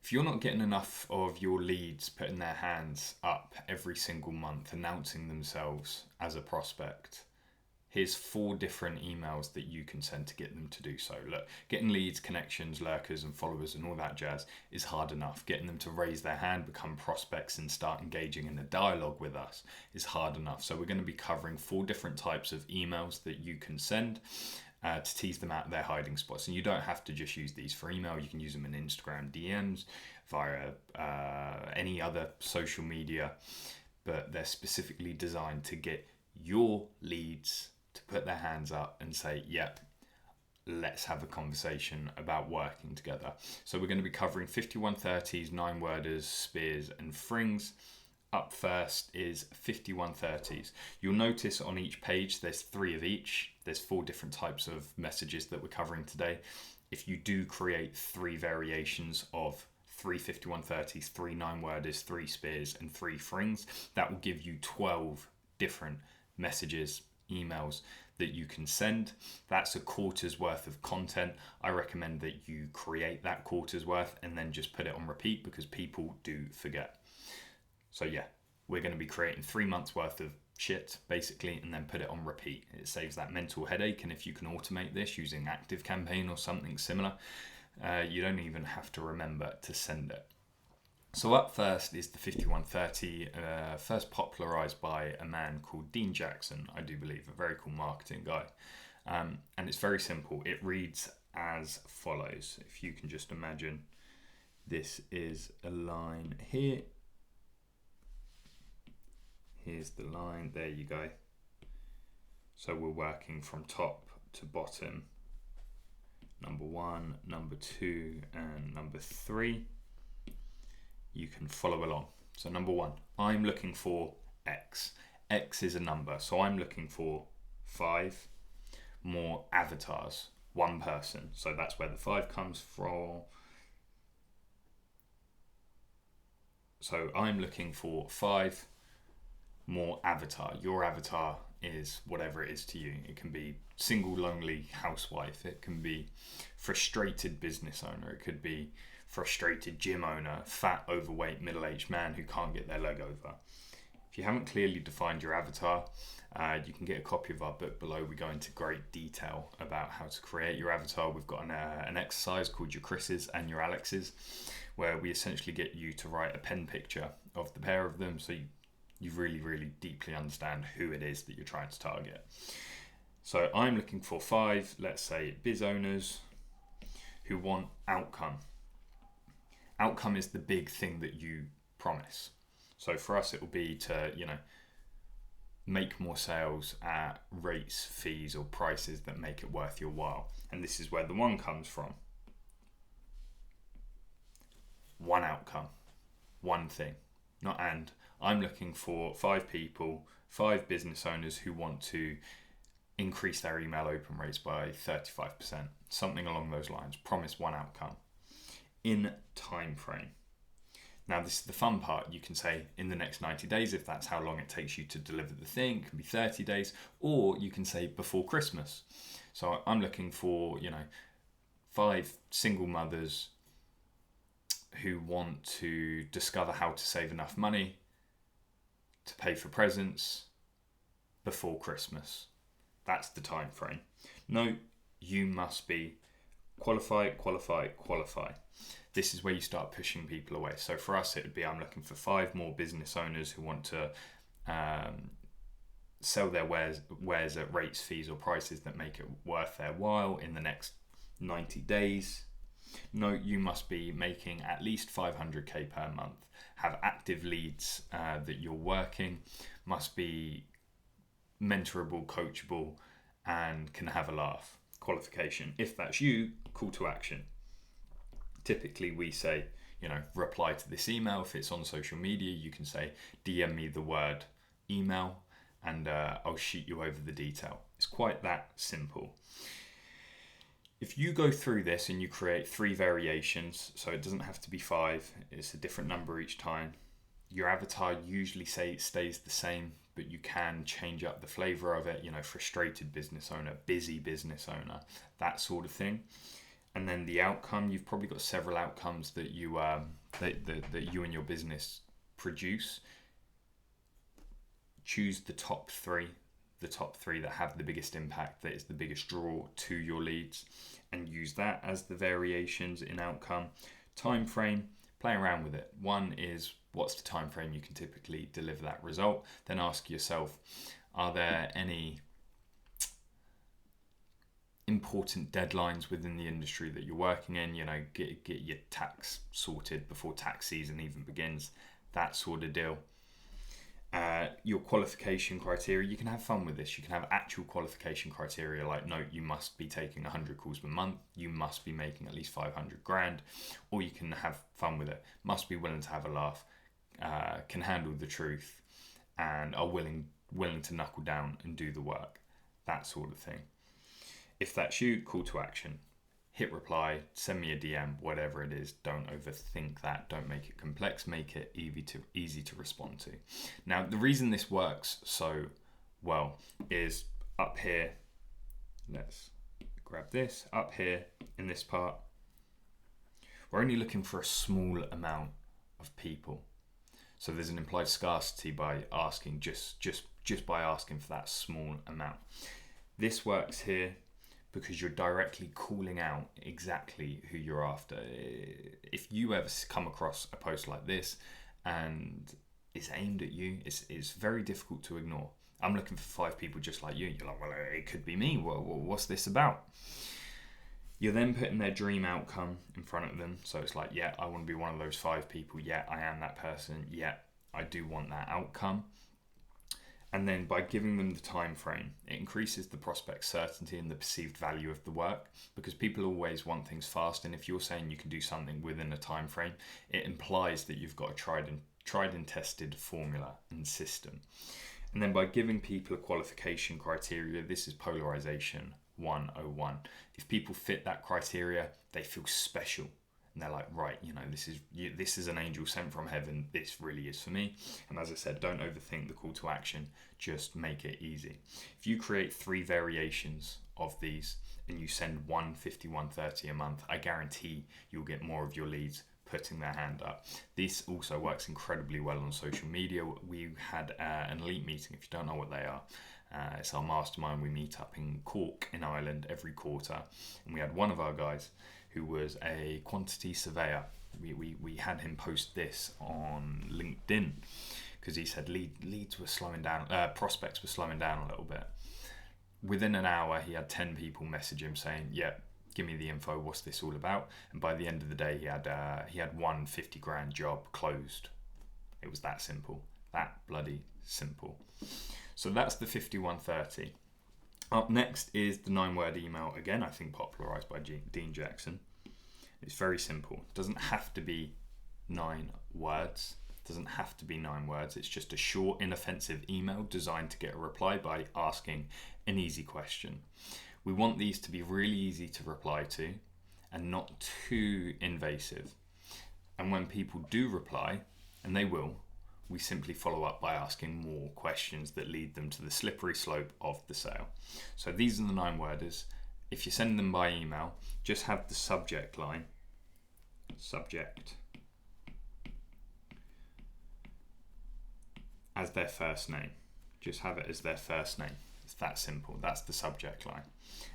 If you're not getting enough of your leads putting their hands up every single month, announcing themselves as a prospect, here's 4 different emails that you can send to get them to do so. Look, getting leads, connections, lurkers and followers and all that jazz is hard enough. Getting them to raise their hand, become prospects and start engaging in a dialogue with us is hard enough. So we're going to be covering 4 different types of emails that you can send to tease them out of their hiding spots. And you don't have to just use these for email. You can use them in Instagram DMs, via any other social media, but they're specifically designed to get your leads to put their hands up and say, yep, let's have a conversation about working together. So we're going to be covering 5130s, 9-worders, spears and frings. Up first is 5130s. You'll notice on each page there's 3 of each. There's 4 different types of messages that we're covering today. If you do create 3 variations of 3 5130s, 3 9-worders, 3 spears and 3 frings, that will give you 12 different messages, emails that you can send. That's a quarter's worth of content. I recommend that you create that quarter's worth and then just put it on repeat, because people do forget. So yeah, we're going to be creating 3 months worth of shit basically and then put it on repeat. It saves that mental headache, and if you can automate this using ActiveCampaign or something similar, you don't even have to remember to send it. So up first is the 5130, first popularized by a man called Dean Jackson, I do believe, a very cool marketing guy. And it's very simple. It reads as follows. If you can just imagine, this is a line here. Here's the line, there you go. So we're working from top to bottom. Number 1, number 2, and number 3. You can follow along. So number 1, I'm looking for X. X is a number. So I'm looking for 5 more avatars, 1 person. So that's where the 5 comes from. So I'm looking for 5 more avatar. Your avatar is whatever it is to you. It can be single, lonely housewife. It can be frustrated business owner. It could be frustrated gym owner, fat, overweight, middle-aged man who can't get their leg over. If you haven't clearly defined your avatar, you can get a copy of our book below. We go into great detail about how to create your avatar. We've got an exercise called your Chris's and your Alex's, where we essentially get you to write a pen picture of the pair of them, so you really, really deeply understand who it is that you're trying to target. So I'm looking for 5, let's say, biz owners who want outcome. Outcome is the big thing that you promise. So for us, it will be to, make more sales at rates, fees, or prices that make it worth your while. And this is where the 1 comes from. 1 outcome, 1 thing, not and. I'm looking for 5 people, 5 business owners who want to increase their email open rates by 35%, something along those lines. Promise 1 outcome in time frame. Now, this is the fun part. You can say in the next 90 days, if that's how long it takes you to deliver the thing. It can be 30 days, or you can say before Christmas. So I'm looking for, 5 single mothers who want to discover how to save enough money to pay for presents before Christmas. That's the time frame. No, you must be qualify. This is where you start pushing people away. So for us, it would be, I'm looking for 5 more business owners who want to sell their wares at rates, fees, or prices that make it worth their while in the next 90 days. No, you must be making at least 500k per month, have active leads that you're working, must be mentorable, coachable, and can have a laugh. Qualification. If that's you, call to action. Typically we say, reply to this email. If it's on social media, you can say, DM me the word email and I'll shoot you over the detail. It's quite that simple. If you go through this and you create 3 variations, so it doesn't have to be 5, it's a different number each time. Your avatar usually stays the same, but you can change up the flavor of it, frustrated business owner, busy business owner, that sort of thing. And then the outcome, you've probably got several outcomes that that you and your business produce. Choose the top three that have the biggest impact, that is the biggest draw to your leads, and use that as the variations in outcome. Time frame, play around with it. One is, what's the time frame you can typically deliver that result? Then ask yourself, are there any important deadlines within the industry that you're working in? Get your tax sorted before tax season even begins, that sort of deal. Your qualification criteria, you can have fun with this. You can have actual qualification criteria like, no, you must be taking 100 calls per month, you must be making at least 500 grand, or you can have fun with it, must be willing to have a laugh, can handle the truth, and are willing to knuckle down and do the work, that sort of thing. If that's you, call to action. Hit reply, send me a DM, whatever it is. Don't overthink that. Don't make it complex. Make it easy to respond to. Now, the reason this works so well is up here. Let's grab this. Up here in this part, we're only looking for a small amount of people. So there's an implied scarcity by asking, just by asking for that small amount. This works here because you're directly calling out exactly who you're after. If you ever come across a post like this and it's aimed at you, it's very difficult to ignore. I'm looking for 5 people just like you. You're like, well, it could be me. What's this about? You're then putting their dream outcome in front of them. So it's like, yeah, I want to be one of those 5 people. Yeah, I am that person. Yeah, I do want that outcome. And then by giving them the time frame, it increases the prospect's certainty and the perceived value of the work, because people always want things fast. And if you're saying you can do something within a time frame, it implies that you've got a tried and tested formula and system. And then by giving people a qualification criteria, this is polarization 101. If people fit that criteria, they feel special. And they're like, right, this is an angel sent from heaven. This really is for me. And as I said, don't overthink the call to action. Just make it easy. If you create 3 variations of these and you send 150, 130 a month, I guarantee you'll get more of your leads putting their hand up. This also works incredibly well on social media. We had an elite meeting, if you don't know what they are. It's our mastermind. We meet up in Cork in Ireland every quarter. And we had one of our guys who was a quantity surveyor. We had him post this on LinkedIn because he said leads were slowing down, prospects were slowing down a little bit. Within an hour, he had 10 people message him saying, yeah, give me the info, what's this all about? And by the end of the day, he had one 50 grand job closed. It was that simple, that bloody simple. So that's the 5130. Up next is the 9-word email, again, I think popularized by Dean Jackson. It's very simple. It doesn't have to be 9 words. It doesn't have to be 9 words. It's just a short, inoffensive email designed to get a reply by asking an easy question. We want these to be really easy to reply to and not too invasive. And when people do reply, and they will, we simply follow up by asking more questions that lead them to the slippery slope of the sale. So these are the 9-worders. If you send them by email, just have the subject line, subject, as their first name. Just have it as their first name. It's that simple. That's the subject line.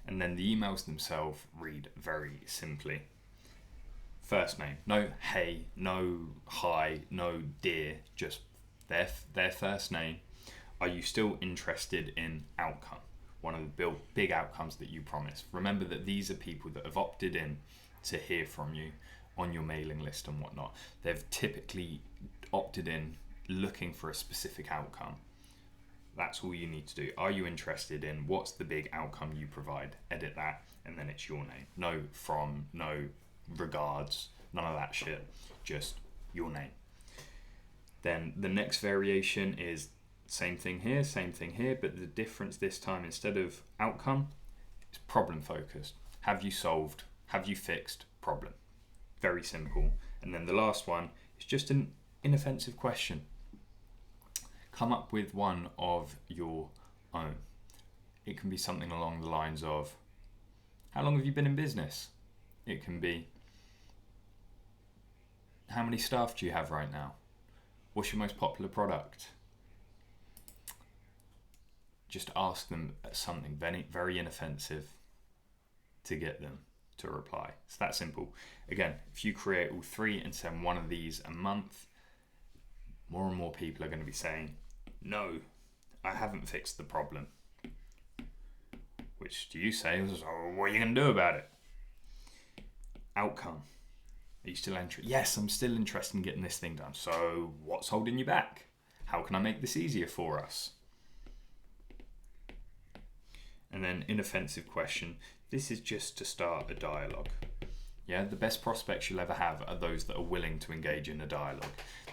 And then the emails themselves read very simply. First name, no hey, no hi, no dear, just their first name. Are you still interested in outcome? One of the big outcomes that you promise. Remember that these are people that have opted in to hear from you on your mailing list and whatnot. They've typically opted in looking for a specific outcome. That's all you need to do. Are you interested in what's the big outcome you provide? Edit that, and then it's your name. No from, no regards, none of that shit. Just your name. Then the next variation is same thing here, but the difference this time, instead of outcome, is problem focused. Have you solved? Have you fixed problem? Very simple. And then the last one is just an inoffensive question. Come up with one of your own. It can be something along the lines of, how long have you been in business? It can be, how many staff do you have right now? What's your most popular product? Just ask them something very, very inoffensive to get them to reply. It's that simple. Again, if you create all three and send one of these a month, more and more people are going to be saying, no, I haven't fixed the problem. Which do you say? So what are you going to do about it? Outcome. Are you still interested? Yes, I'm still interested in getting this thing done. So what's holding you back? How can I make this easier for us? And then inoffensive question. This is just to start a dialogue. Yeah, the best prospects you'll ever have are those that are willing to engage in a dialogue.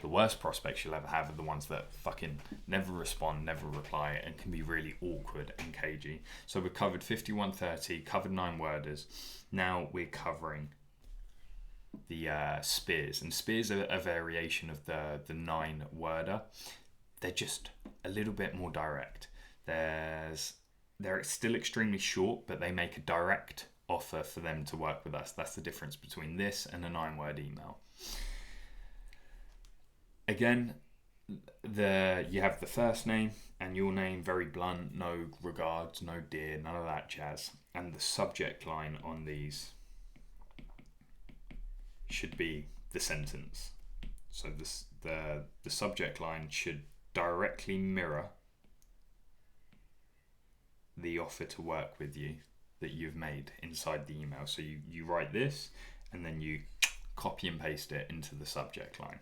The worst prospects you'll ever have are the ones that fucking never respond, never reply, and can be really awkward and cagey. So we've covered 5130, covered 9-worders. Now we're covering the spears. And spears are a variation of the 9-worder. They're just a little bit more direct. They're still extremely short, but they make a direct offer for them to work with us. That's the difference between this and a 9-word email. Again, you have the first name and your name, very blunt, no regards, no dear, none of that jazz. And the subject line on these should be the sentence. So the subject line should directly mirror the offer to work with you that you've made inside the email. So you write this and then you copy and paste it into the subject line.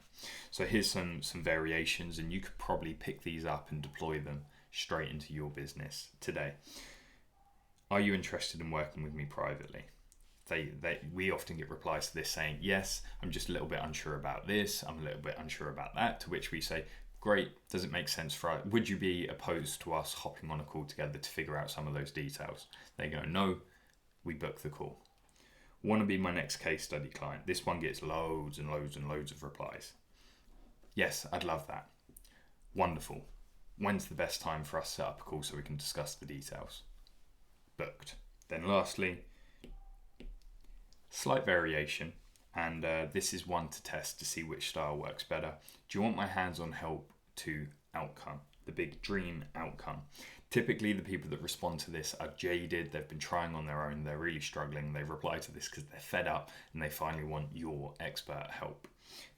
So here's some variations, and you could probably pick these up and deploy them straight into your business today. Are you interested in working with me privately? We often get replies to this saying, yes, I'm just a little bit unsure about this, I'm a little bit unsure about that, to which we say, great, does it make sense for us? Would you be opposed to us hopping on a call together to figure out some of those details? They go, no, we book the call. Want to be my next case study client? This one gets loads and loads and loads of replies. Yes, I'd love that. Wonderful. When's the best time for us to set up a call so we can discuss the details? Booked. Then lastly, slight variation, and this is one to test to see which style works better. Do you want my hands-on help to outcome? The big dream outcome. Typically, the people that respond to this are jaded, they've been trying on their own, they're really struggling, they reply to this because they're fed up and they finally want your expert help.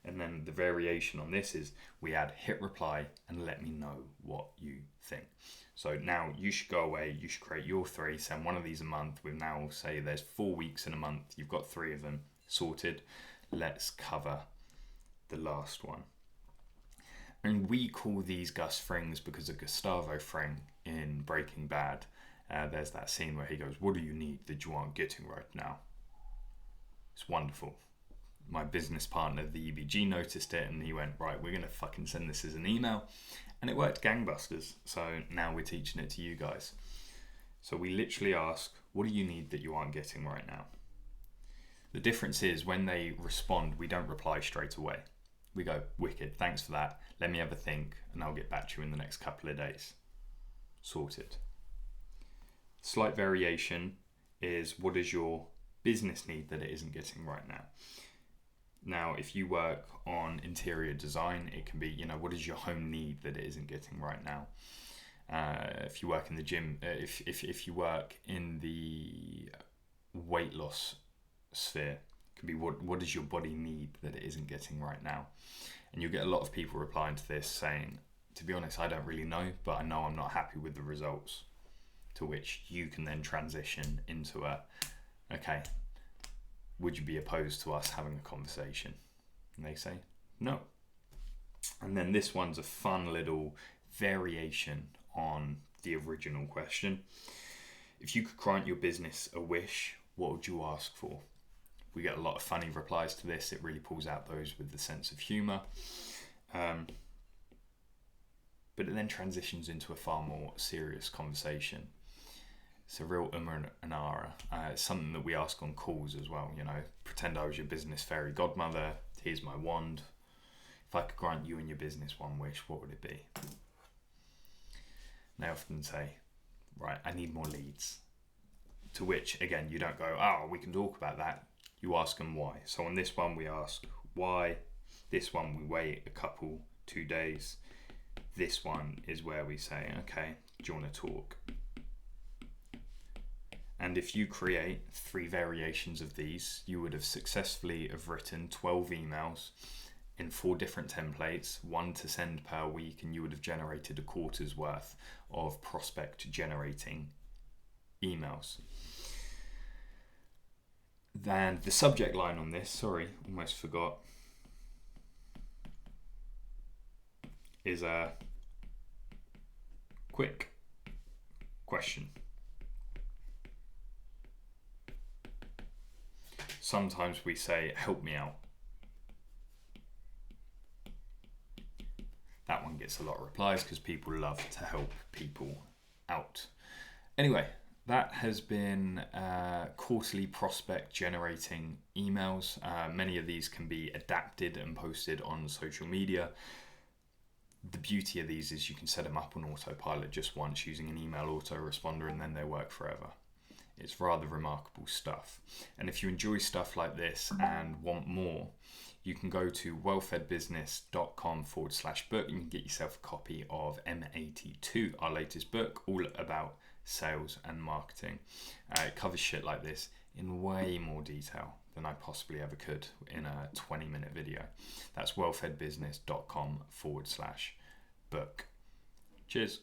And then the variation on this is we add hit reply and let me know what you think. So now you should go away, you should create your 3, send one of these a month. We now say there's 4 weeks in a month, you've got 3 of them sorted. Let's cover the last one. And we call these Gus Frings because of Gustavo Fring in Breaking Bad. There's that scene where he goes, what do you need that you aren't getting right now? It's wonderful. My business partner, the EBG, noticed it and he went, right, we're going to fucking send this as an email. And it worked gangbusters. So now we're teaching it to you guys. So we literally ask, what do you need that you aren't getting right now? The difference is when they respond, we don't reply straight away. We go, wicked, thanks for that. Let me have a think and I'll get back to you in the next couple of days. Sorted. Slight variation is what does your business need that it isn't getting right now? Now, if you work on interior design, it can be, what does your home need that it isn't getting right now? If you work in the gym, if you work in the weight loss sphere, it can be what does your body need that it isn't getting right now? And you'll get a lot of people replying to this saying, to be honest, I don't really know, but I know I'm not happy with the results. To which you can then transition into okay, would you be opposed to us having a conversation? And they say, no. And then this one's a fun little variation on the original question. If you could grant your business a wish, what would you ask for? We get a lot of funny replies to this. It really pulls out those with the sense of humour. But it then transitions into a far more serious conversation. It's a real and ara. It's something that we ask on calls as well. Pretend I was your business fairy godmother. Here's my wand. If I could grant you and your business one wish, what would it be? They often say, right, I need more leads. To which, again, you don't go, oh, we can talk about that. you ask them why. So on this one, we ask why. This one, we wait a couple, 2 days. This one is where we say, okay, do you want to talk? And if you create 3 variations of these, you would have successfully have written 12 emails in 4 different templates, 1 to send per week, and you would have generated a quarter's worth of prospect generating emails. Then the subject line on this, sorry, almost forgot, is a quick question. Sometimes we say, help me out. That one gets a lot of replies because people love to help people out. Anyway, that has been quarterly prospect generating emails. Many of these can be adapted and posted on social media. The beauty of these is you can set them up on autopilot just once using an email autoresponder, and then they work forever. It's rather remarkable stuff. And if you enjoy stuff like this and want more, you can go to wellfedbusiness.com/book and you can get yourself a copy of M82, our latest book, all about sales and marketing. It covers shit like this in way more detail than I possibly ever could in a 20-minute video. That's wellfedbusiness.com/book. Cheers.